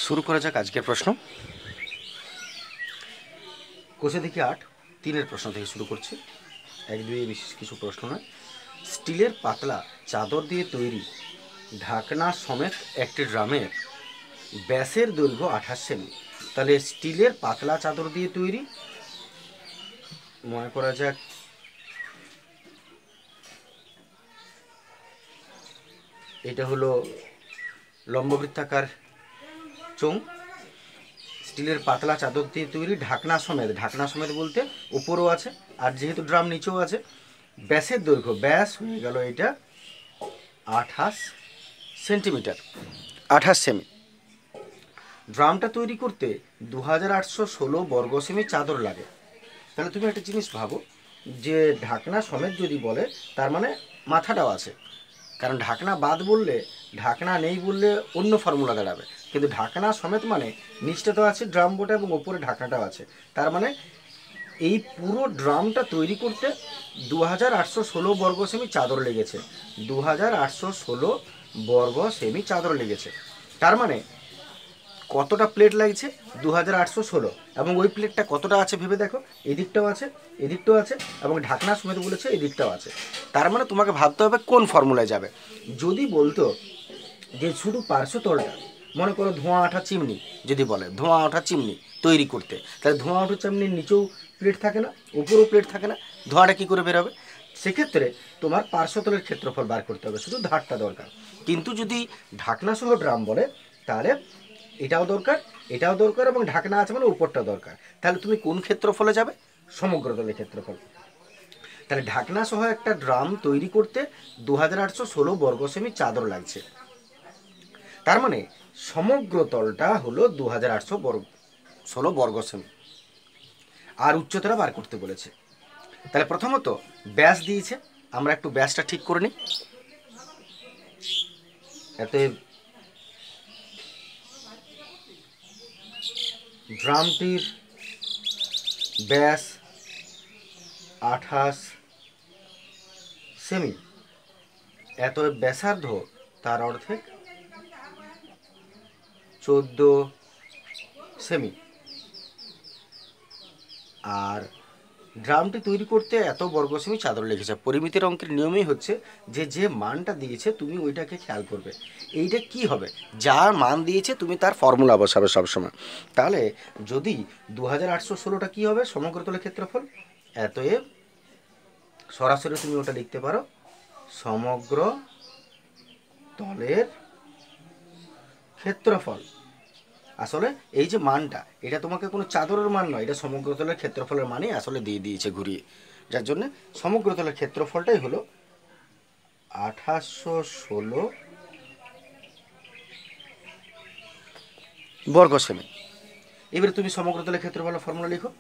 শুরু করা যাক আজকের প্রশ্ন। কোষে দেখি 8, 3 প্রশ্ন থেকে শুরু করছি। 1-2 বিশেষ কিছু প্রশ্ন নয়। স্টিলের পাতলা চাদর দিয়ে তৈরি ঢাকনা সমেত একটি ড্রামের ব্যাসের দৈর্ঘ্য 28 সেমি। তাহলে স্টিলের পাতলা চাদর দিয়ে তৈরি, মনে করা যাক এটা হলো লম্ববৃত্তাকার চোঙ। স্টিলের পাতলা চাদর দিয়ে তৈরি ঢাকনা সমেত বলতে উপরও আছে, আর যেহেতু ড্রাম নিচেও আছে। ব্যাসের দৈর্ঘ্য, ব্যাস হয়ে গেল এটা 28 সেন্টিমিটার, 28 সেমি। ড্রামটা তৈরি করতে 2816 বর্গ সেমি চাদর লাগে। তাহলে তুমি একটা জিনিস ভাবো, যে ঢাকনা সমেত যদি বলে তার মানে মাথাটাও আছে, কারণ ঢাকনা বাদ বললে, ঢাকনা নেই বললে অন্য ফর্মুলা দাঁড়াবে, কিন্তু ঢাকনা সমেত মানে নিচটা তো আছে ড্রাম বোটা এবং ওপরে ঢাকনাটাও আছে। তার মানে এই পুরো ড্রামটা তৈরি করতে 2816 বর্গ সেমি চাদর লেগেছে, 2816 বর্গ সেমি চাদর লেগেছে। তার মানে কতটা প্লেট লাগছে? 2816। এবং ওই প্লেটটা কতটা আছে ভেবে দেখো, এদিকটাও আছে, এদিকটাও আছে, এবং ঢাকনা সমেত বলেছে এদিকটাও আছে। তার মানে তোমাকে ভাবতে হবে কোন ফর্মুলায় যাবে। যদি বলতো যে শুধু পার্শ্বতলটা, মনে করো ধোঁয়া ওঠা চিমনি, যদি বলে ধোঁয়া ওঠা চিমনি তৈরি করতে, তাহলে ধোঁয়া ওঠা চিমনির নিচেও প্লেট থাকে না, উপরেও প্লেট থাকে না, ধোঁয়াটা কী করে বেরোবে? সেক্ষেত্রে তোমার পার্শ্বতলের ক্ষেত্রফল বার করতে হবে, শুধু ধারটা দরকার। কিন্তু যদি ঢাকনা সহ ড্রাম বলে তাহলে এটাও দরকার, এটাও দরকার, এবং ঢাকনা আছে মানে উপরটা দরকার। তাহলে তুমি কোন ক্ষেত্রফলে যাবে? সমগ্রতলের ক্ষেত্রফল। তাহলে ঢাকনা সহ একটা ড্রাম তৈরি করতে 2816 বর্গ সেমি চাদর লাগছে। তার মানে সমগ্র তলটা হলো 2816 বর্গ সেমি, আর উচ্চতাটা বার করতে বলেছে। তাহলে প্রথমত ব্যাস দিয়েছে, আমরা একটু ব্যাসটা ঠিক করে নিই। এতে ড্রামটির ব্যাস 28 সেমি, এত ব্যাসার্ধ তার অর্ধেক 14 সেমি। আর ড্রামটি তৈরি করতে এত বর্গ সেমি চাদর লেগেছে। পরিমিতির অঙ্কের নিয়মই হচ্ছে যে যে মানটা দিয়েছে তুমি ওইটাকে খেয়াল করবে। এইটা কি হবে? যার মান দিয়েছে তুমি তার ফর্মুলা বসাবে সবসময়। তাহলে যদি 2816টা কী হবে? সমগ্রতলের ক্ষেত্রফল। এতএব সরাসরি তুমি ওটা লিখতে পারো সমগ্র তলের ক্ষেত্রফল। আসলে এই যে মানটা, এটা তোমাকে কোনো চাদরের মান নয়, এটা সমগ্রতলের ক্ষেত্রফলের মানেই আসলে দিয়ে দিয়েছে ঘুরিয়ে, যার জন্য সমগ্রতলের ক্ষেত্রফলটাই হলো 2816 বর্গ সেমি। এবারে তুমি সমগ্রতলের ক্ষেত্রফলের ফর্মুলা লিখো,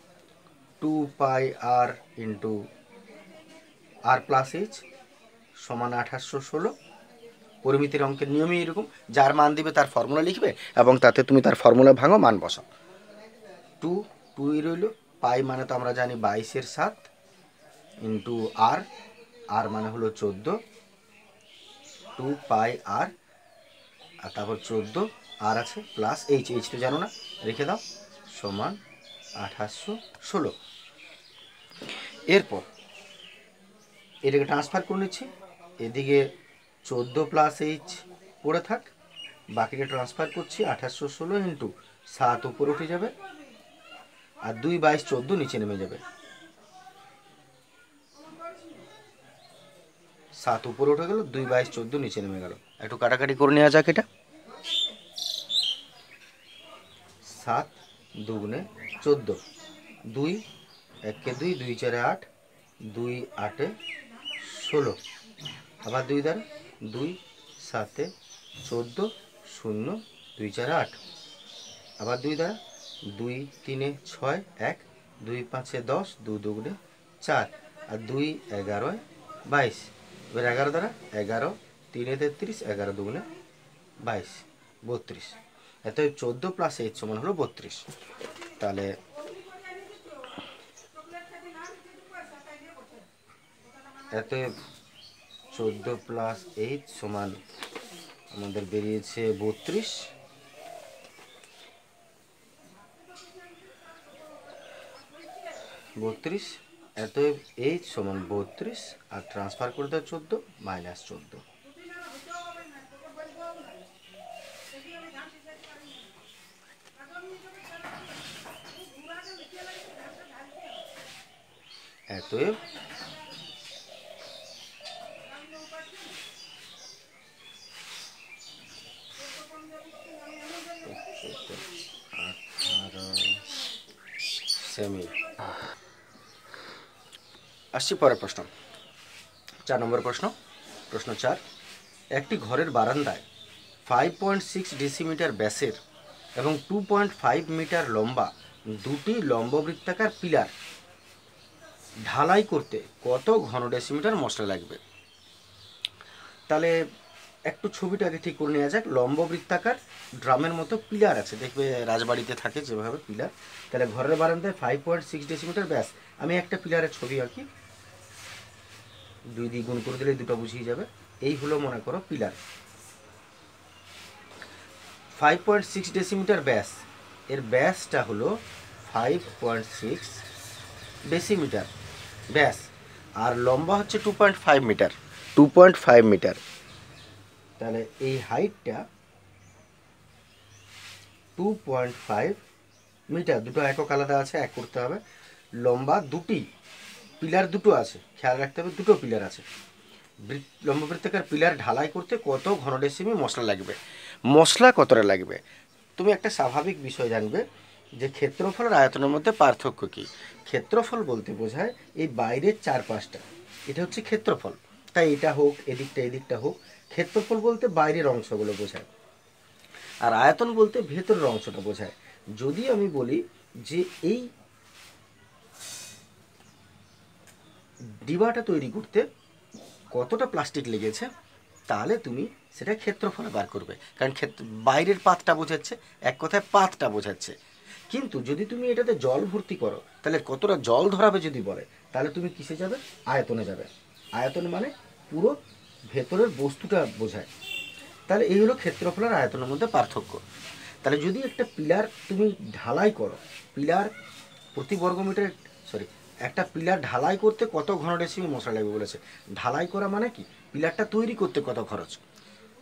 2 পাই আর ইন্টু আর প্লাস এইচ সমান 2816। পরিমিতির অঙ্কের নিয়মই এরকম, যার মান দিবে তার ফর্মুলা লিখবে এবং তাতে তুমি তার ফর্মুলা ভাঙো, মান বসাও। 2 রইল, পাই মানে তো আমরা জানি 22/7 ইন্টু আর, আর মানে হলো 14, 2 পাই আর, আর তারপর 14 আর আছে প্লাস এইচ, এইচ তো জানো না, রেখে দাও, সমান 2816। এরপর এটাকে ট্রান্সফার করে নিচ্ছি, এদিকে 14 প্লাস এইচ পড়ে থাক, বাকিটা ট্রান্সফার করছি, 2816 ইন্টু 7 উপরে উঠে যাবে, আর 2 22 14 নিচে নেমে যাবে, 7 উপরে উঠে গেল, 2 22 14 নিচে নেমে গেল। একটু কাটাকাটি করে নেওয়া যাক, এটা 7 2 14, 2 1 2, 2 4 8, 2 8 16, আবার 2 দ্বারা 2 7 14 0 2 4 8, আবার 2 দ্বারা 2 3 6 1, 2 5 10, 2 2 4, আর 2 11 22। এবার 11 দ্বারা 11 3 33, 11 2 22 32। এত 14 প্লাস এইচ সমান হলো 32। তাহলে এত 14 প্লাস এইচ সমান আমাদের বেরিয়েছে 32। 32, অতএব এইচ সমান 32 আর ট্রান্সফার করে দাও 14 -14। অতএব সেমি। আসছি পরের প্রশ্ন, 4 নম্বর প্রশ্ন। প্রশ্ন 4, একটি ঘরের বারান্দায় 5.6 ডেসিমিটার ব্যাসের এবং 2.5 মিটার লম্বা দুটি লম্ববৃত্তাকার পিলার ঢালাই করতে কত ঘন ডেসিমিটার মশলা লাগবে? তাহলে একটু ছবিটা আগে ঠিক করে নেওয়া যাক। লম্ববৃত্তাকার ড্রামের মতো পিলার আছে, দেখবে রাজবাড়িতে থাকে যেভাবে পিলার। তাহলে ঘরের বারান্দায় 5.6 ডেসিমিটার ব্যাস। আমি একটা পিলারের ছবি আঁকি, 2 দিয়ে গুণ করে দিলে দুটো বুঝিয়ে যাবে। এই হলো মনে করো পিলার, 5.6 ডেসিমিটার ব্যাস। এর ব্যাসটা হলো 5.6 ডেসিমিটার ব্যাস, আর লম্বা হচ্ছে 2.5 মিটার, 2.5 মিটার। তাহলে এই হাইটটা 2.5 মিটার, দুটো একক আলাদা আছে, এক করতে হবে। লম্বা দুটি পিলার দুটো আছে, খেয়াল রাখতে হবে দুটো পিলার আছে। লম্ববৃত্তাকার পিলার ঢালাই করতে কত ঘন ডেসিমি মশলা লাগবে? মশলা কতটা লাগবে? তুমি একটা স্বাভাবিক বিষয় জানবে যে ক্ষেত্রফল আর আয়তনের মধ্যে পার্থক্য কী। ক্ষেত্রফল বলতে বোঝায় এই বাইরের চারপাশটা, এটা হচ্ছে ক্ষেত্রফল। তাই এটা হোক, এদিকটা হোক, ক্ষেত্রফল বলতে বাইরের অংশগুলো বোঝায়, আর আয়তন বলতে ভেতরের অংশটা বোঝায়। যদি আমি বলি যে এই ডিবাটা তৈরি করতে কতটা প্লাস্টিক লেগেছে, তাহলে তুমি সেটা ক্ষেত্রফলে বার করবে, কারণ বাইরের পাতটা বোঝাচ্ছে, এক কথায় পাতটা বোঝাচ্ছে। কিন্তু যদি তুমি এটাতে জল ভর্তি করো, তাহলে কতটা জল ধরাবে যদি বলে, তাহলে তুমি কিসে যাবে? আয়তনে যাবে। আয়তন মানে পুরো ভেতরের বস্তুটা বোঝায়। তাহলে এই হলো ক্ষেত্রফল আর আয়তনের মধ্যে পার্থক্য। তাহলে যদি একটা পিলার তুমি ঢালাই করো, পিলার প্রতি বর্গমিটার একটা পিলার ঢালাই করতে কত ঘন ডেসিমি মশলা লাগবে বলেছে। ঢালাই করা মানে কি? পিলারটা তৈরি করতে কত খরচ।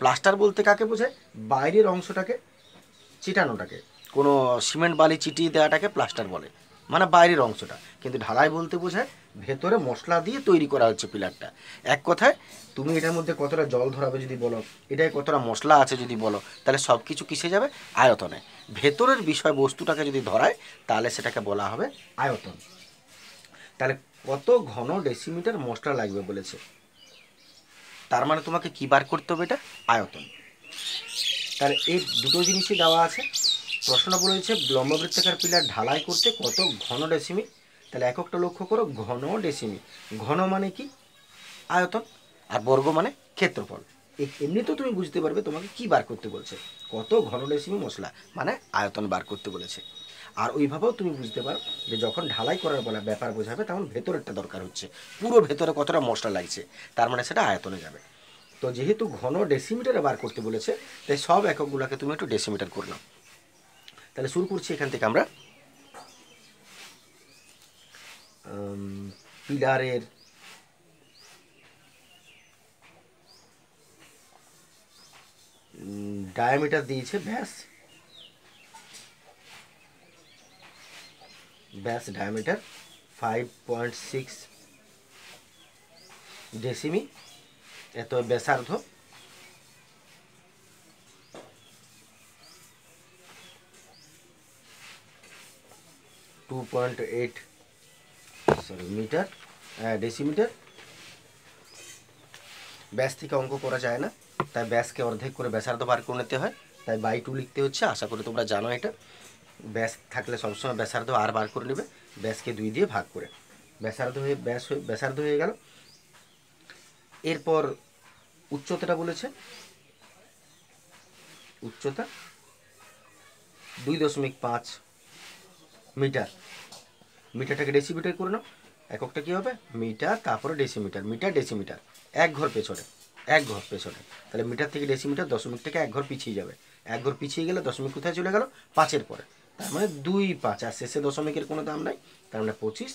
প্লাস্টার বলতে কাকে বোঝায়? বাইরের অংশটাকে চিটানোটাকে, কোনো সিমেন্ট বালি চিটিয়ে দেওয়াটাকে প্লাস্টার বলে, মানে বাইরের অংশটা। কিন্তু ঢালাই বলতে বোঝায় ভেতরে মশলা দিয়ে তৈরি করা হচ্ছে পিলারটা। এক কথায় তুমি এটার মধ্যে কতটা জল ধরাবে যদি বলো, এটায় কতটা মশলা আছে যদি বলো, তাহলে সব কিছু কিসে যাবে? আয়তনে। ভেতরের বিষয় বস্তুটাকে যদি ধরায়, তাহলে সেটাকে বলা হবে আয়তন। তাহলে কত ঘন ডেসিমিটার মশলা লাগবে বলেছে, তার মানে তোমাকে কী বার করতে হবে? এটা আয়তন। তাহলে এই দুটো জিনিসই দেওয়া আছে। প্রশ্ন বলেছে লম্ববৃত্তাকার পিলার ঢালাই করতে কত ঘন ডেসিমি। তাহলে এককটা লক্ষ্য করো, ঘন ডেসিমি। ঘন মানে কি? আয়তন, আর বর্গ মানে ক্ষেত্রফল। এমনিতেও তুমি বুঝতে পারবে তোমাকে কি বার করতে বলছে, কত ঘন ডেসিমি মশলা, মানে আয়তন বার করতে বলেছে। আর ওইভাবেও তুমি বুঝতে পারো যে যখন ঢালাই করার বলা ব্যাপার বোঝাবে, তখন ভেতরেরটা দরকার হচ্ছে, পুরো ভেতরে কতটা মশলা লাগছে, তার মানে সেটা আয়তনে যাবে। তো যেহেতু ঘন ডেসিমিটারে বার করতে বলেছে, তাই সব এককগুলোকে তুমি একটু ডেসিমিটার করে নাও। তাহলে শুরু করছি এখান থেকে আমরা। পিলারের ডায়ামিটার দিয়েছে ব্যাস ডায়ামিটার 5.6 ডেসিমি, এত ব্যাসার্ধ। Metre decimetre. ব্যাস থেকে অঙ্ক করা যায় না, তাই ব্যাসকে অর্ধেক করে ব্যাসার্ধ বার করে নিতে হয়, তাই বাই 2 লিখতে হচ্ছে। আশা করি তোমরা জানো এটা। ব্যাস থাকলে সবসময় ব্যাসার্ধ আর বার করে নেবে, ব্যাসকে 2 দিয়ে ভাগ করে। ব্যাসার্ধ হয়ে গেল। এরপর উচ্চতাটা বলেছে, উচ্চতা 2.5 মিটার। মিটারটাকে ডেসিমিটার করে নাও, এককটা কী হবে? মিটার, তারপরে ডেসিমিটার, মিটার ডেসিমিটার। এক ঘর পেছনে। তাহলে মিটার থেকে ডেসিমিটার, দশমিক থেকে এক ঘর পিছিয়ে যাবে। এক ঘর পিছিয়ে গেলে দশমিক কোথায় চলে গেল? 5-এর পরে। তার মানে 2, 5, আর শেষে দশমিকের কোনো দাম নাই, তার মানে 25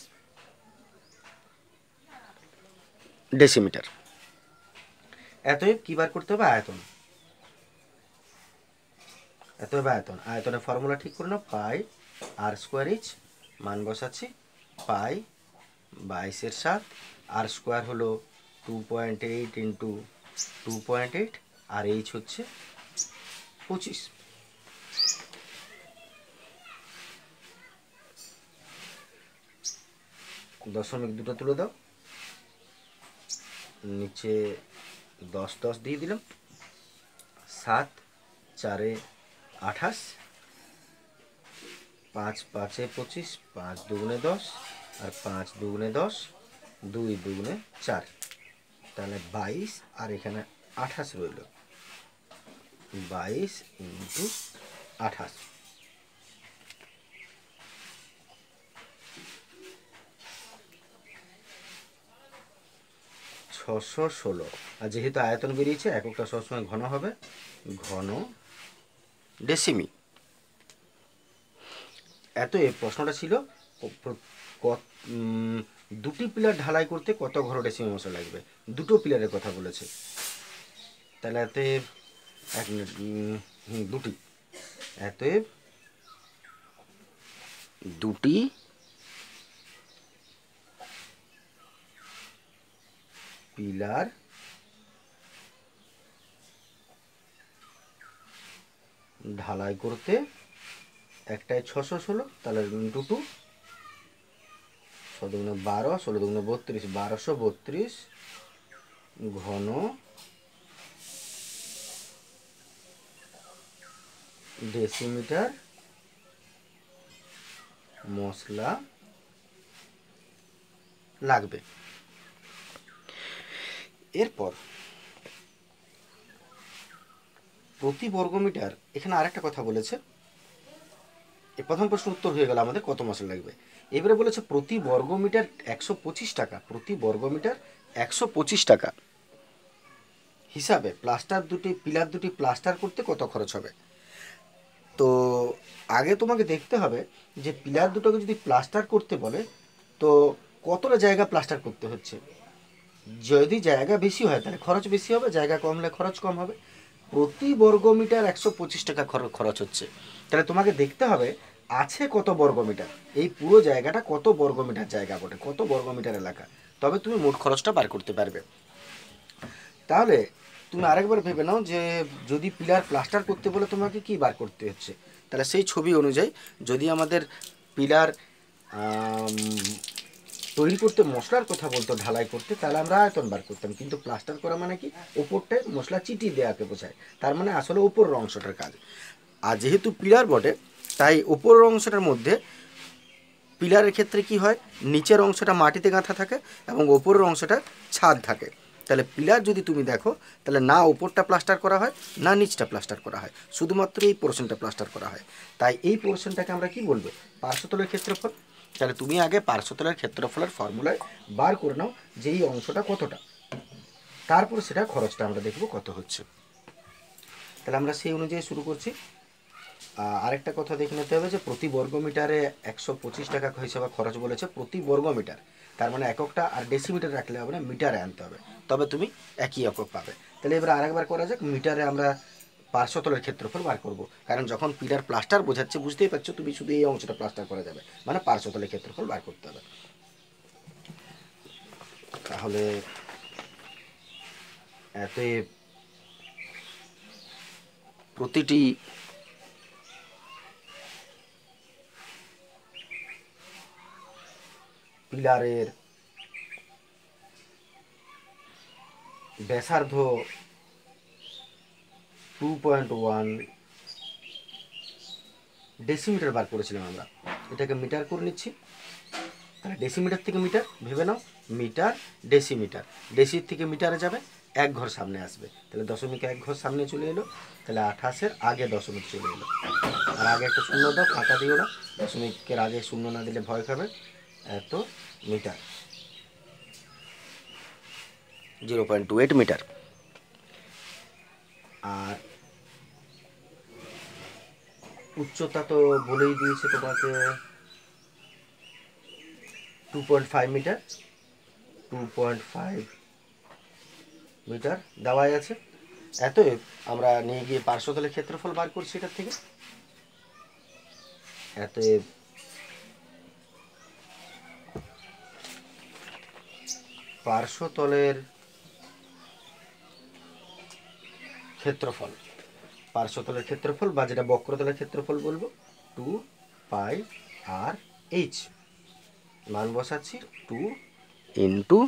ডেসিমিটার। এতএব কী বার করতে হবে? আয়তন। এতএব আয়তন, আয়তনের ফর্মুলা ঠিক করে নাও, পাই আর স্কোয়ার এইচ, মান বসাচ্ছি পাই 22/7, আর স্কোয়ার হলো 2.8 ইন্টু 2.8, আর এইচ হচ্ছে 25। দশমিক দুটো তুলে দাও, নিচে 10 10 দিয়ে দিলাম, 7 4 28, 5 5 25, 5 2 10, আর 5 2 10, 2 2 4, তাহলে 22, আর এখানে 28 রইল, 22 ইন্টু 28। ছশো 16। আর যেহেতু আয়তন বেরিয়েছে, এককটা সবসময় ঘন হবে, ঘন ডেসিমি। এত এই প্রশ্নটা ছিল দুটি পিলার ঢালাই করতে কত ঘর ডেসিমি মশলা লাগবে, দুটো পিলারের কথা বলেছে। তাহলে এতে 1 মিনিট, দুটি, এতে দুটি পিলার ঢালাই করতে, একটায় 616, তাহলে ইন্টু 2, 6 2 12, 16 2 32, 1232 ঘন ডেসিমিটার মশলা লাগবে। এরপর প্রতি বর্গমিটার, এখানে আরেকটা কথা বলেছে, এই প্রথম প্রশ্ন উত্তর হয়ে গেল আমাদের কত মশলা লাগবে। এবারে বলেছে প্রতি বর্গমিটার 125 টাকা, প্রতি বর্গমিটার 125 টাকা হিসাবে প্লাস্টার দুটি, পিলার দুটি প্লাস্টার করতে কত খরচ হবে। তো আগে তোমাকে দেখতে হবে যে পিলার দুটোকে যদি প্লাস্টার করতে বলে তো কতটা জায়গা প্লাস্টার করতে হচ্ছে। যদি জায়গা বেশি হয় তাহলে খরচ বেশি হবে, জায়গা কম হলে খরচ কম হবে। প্রতি বর্গমিটার 125 টাকা খরচ হচ্ছে, তাহলে তোমাকে দেখতে হবে আছে কত বর্গমিটার, এই পুরো জায়গাটা কত বর্গমিটার জায়গা বটে, কত বর্গমিটার এলাকা, তবে তুমি মোট খরচটা বার করতে পারবে। তাহলে তুমি আরেকবার ভেবে নাও যে যদি পিলার প্লাস্টার করতে বলে তোমাকে কি বার করতে হচ্ছে, তাহলে সেই ছবি অনুযায়ী যদি আমাদের পিলার তৈরি করতে মশলার কথা বলতো, ঢালাই করতে, তাহলে আমরা আয়তন বার করতাম, কিন্তু প্লাস্টার করা মানে কি ওপরটায় মশলা চিটি দেওয়াকে বোঝায়, তার মানে আসলে ওপরের অংশটার কাজ। আর যেহেতু পিলার বটে, তাই ওপরের অংশটার মধ্যে পিলারের ক্ষেত্রে কি হয়, নিচের অংশটা মাটিতে গাঁথা থাকে এবং ওপরের অংশটা ছাদ থাকে। তাহলে পিলার যদি তুমি দেখো, তাহলে না ওপরটা প্লাস্টার করা হয় না নিচটা প্লাস্টার করা হয়, শুধুমাত্র এই পোর্শনটা প্লাস্টার করা হয়। তাই এই পোর্শনটাকে আমরা কি বলবো, পার্শ্বতলের ক্ষেত্রফল। তাহলে তুমি আগে পার্শ্বতলের ক্ষেত্রফলের ফর্মুলায় বার করে নাও যে এই অংশটা কতটা, তারপর সেটা খরচটা আমরা দেখব কত হচ্ছে। তাহলে আমরা সেই অনুযায়ী শুরু করছি। আরেকটা কথা দেখে নিতে হবে যে প্রতি বর্গমিটারে 125 টাকা হিসাবে খরচ বলেছে, প্রতি বর্গমিটার, তার মানে এককটা আর ডেসিমিটার রাখলে হবে না, মিটারে আনতে হবে, তবে তুমি একই একক পাবে। তাহলে এবার আরেকবার করা যাক, মিটারে আমরা পার্শ্বতলের ক্ষেত্রফল বার করব, কারণ যখন পিলার প্লাস্টার বোঝাচ্ছে বুঝতেই পারছো তুমি শুধু এই অংশটা প্লাস্টার করা যাবে, মানে পার্শ্বতলের ক্ষেত্রফল বার করতে হবে। তাহলে এতে প্রতিটি পিলারের ব্যাসার্ধ 2.1 ডেসিমিটার বার করেছিলাম আমরা, এটাকে মিটার করে নিচ্ছি। তাহলে ডেসিমিটার থেকে মিটার ভেবে নাও, মিটার ডেসিমিটার, ডেসির থেকে মিটারে যাবে, এক ঘর সামনে আসবে, তাহলে দশমিক এক ঘর সামনে চলে এলো, তাহলে 28-এর আগে দশমিক চলে এলো। আর আগে একটা শূন্য দাও, ফাঁকা দিও না, দশমিকের আগে শূন্য না দিলে ভয় খাবে। এত মিটার, 0.28 মিটার। আর উচ্চতা তো বলেই দিয়েছে তোমাকে 2.5 মিটার, 2.5 মিটার দেওয়াই আছে। এতএব আমরা নিয়ে গিয়ে পার্শ্বতলের ক্ষেত্রফল বার করছি এটার থেকে। এতএব পার্শ্বতলের ক্ষেত্রফল বা যেটা বক্রতলের ক্ষেত্রফল বলবো 2πr/h। মান বসাচ্ছি 2 ইন্টু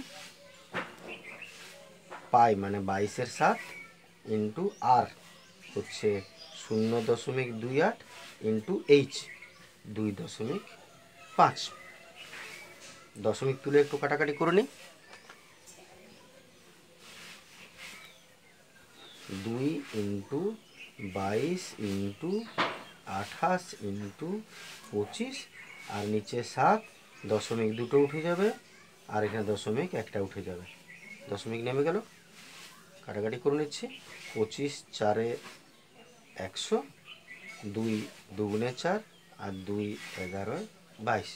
পাই মানে 22/7 ইন্টু আর হচ্ছে 0.28 ইন্টু এইচ 2.5। দশমিক তুলে একটু কাটাকাটি করে নিই। 2 ইন্টু 22 ইন্টু 28 ইন্টু 25 আর নিচে 7, দশমিক দুটো উঠে যাবে আর এখানে দশমিক একটা উঠে যাবে, দশমিক নেমে গেল। কাটাকাটি করে নিচ্ছি। 25 4 100, 2 2 4 আর 2 11 22,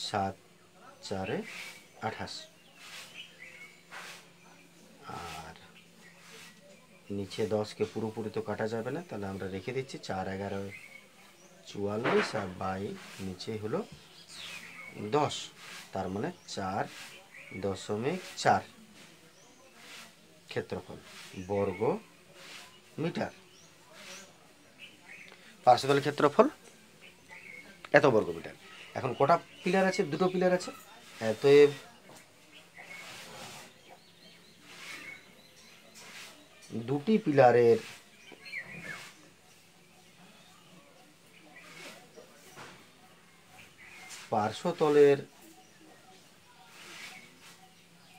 7 4 28 আর নিচে 10কে পুরোপুরি তো কাটা যাবে না, তাহলে আমরা রেখে দিচ্ছি 4 11 44 আর বাই নিচে হলো 10, তার মানে 4.4 ক্ষেত্রফল বর্গ মিটার। পার্শ্বতলের ক্ষেত্রফল এত বর্গ মিটার। এখন কটা পিলার আছে? দুটো পিলার আছে। অতএব দুটি পিলারের পার্শ্বতলের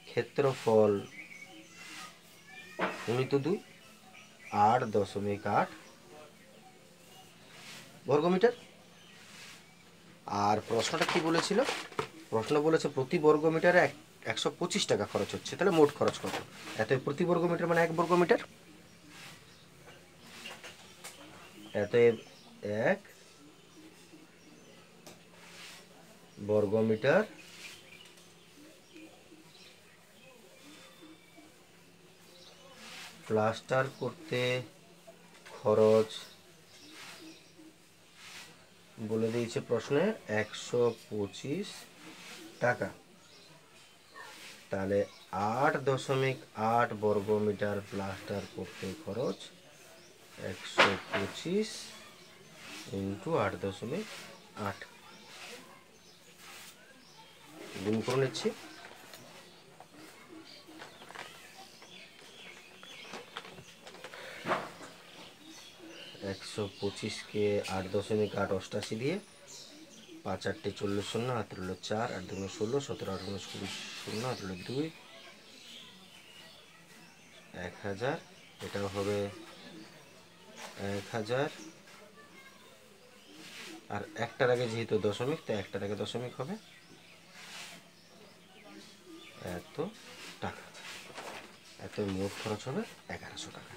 ক্ষেত্রফল গুণিত 2 8.8 বর্গমিটার। আর প্রশ্নটা কি বলেছিল? প্রশ্ন বলেছে প্রতি বর্গমিটারে 125 টাকা খরচ হচ্ছে, তাহলে মোট খরচ কত? এত প্রতি বর্গমিটার মানে 1 বর্গমিটার, এতএব 1 বর্গমিটার প্লাস্টার করতে খরচ বলে দিয়েছে প্রশ্নে 125 টাকা। তাহলে 8.8 বর্গমিটার প্লাস্টার করতে খরচ 125 ইন্টু 8.8 গুণ করে নিচ্ছি। 125কে 8.8 88 দিয়ে 5 8 40 0 হাতে রইল 4 8 2 16 17 8 19 20 0 হাতে রইল 2 1000, এটাও হবে 1000 আর একটার আগে যেহেতু দশমিক তাই একটার আগে দশমিক হবে এত টাকা। এত মোট খরচ হবে 1100 টাকা।